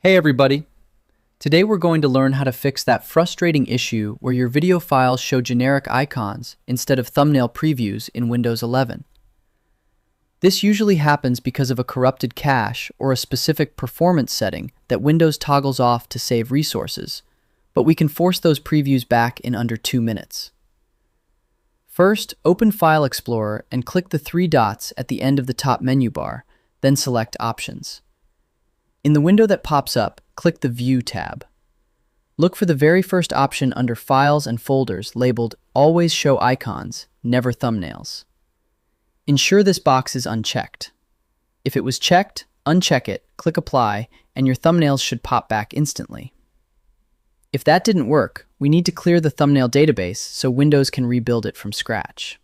Hey everybody! Today we're going to learn how to fix that frustrating issue where your video files show generic icons instead of thumbnail previews in Windows 11. This usually happens because of a corrupted cache or a specific performance setting that Windows toggles off to save resources, but we can force those previews back in under 2 minutes. First, open File Explorer and click the 3 dots at the end of the top menu bar, then select Options. In the window that pops up, click the View tab. Look for the very first option under Files and Folders labeled Always Show Icons, Never Thumbnails. Ensure this box is unchecked. If it was checked, uncheck it, click Apply, and your thumbnails should pop back instantly. If that didn't work, we need to clear the thumbnail database so Windows can rebuild it from scratch.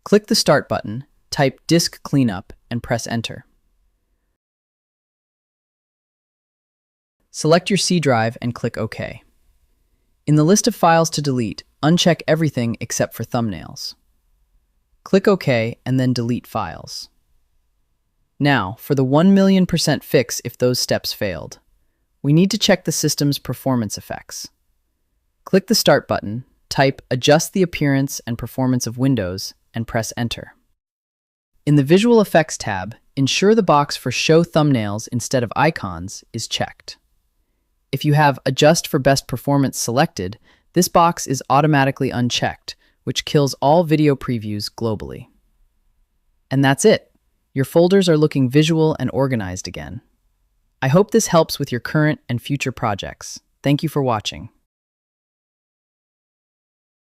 Click the Start button, type Disk Cleanup, and press Enter. Select your C drive and click OK. In the list of files to delete, uncheck everything except for thumbnails. Click OK and then delete files. Now, for the 1,000,000% fix if those steps failed, we need to check the system's performance effects. Click the Start button, type Adjust the Appearance and Performance of Windows, and press Enter. In the Visual Effects tab, ensure the box for Show Thumbnails instead of Icons is checked. If you have Adjust for Best Performance selected, this box is automatically unchecked, which kills all video previews globally. And that's it. Your folders are looking visual and organized again. I hope this helps with your current and future projects. Thank you for watching.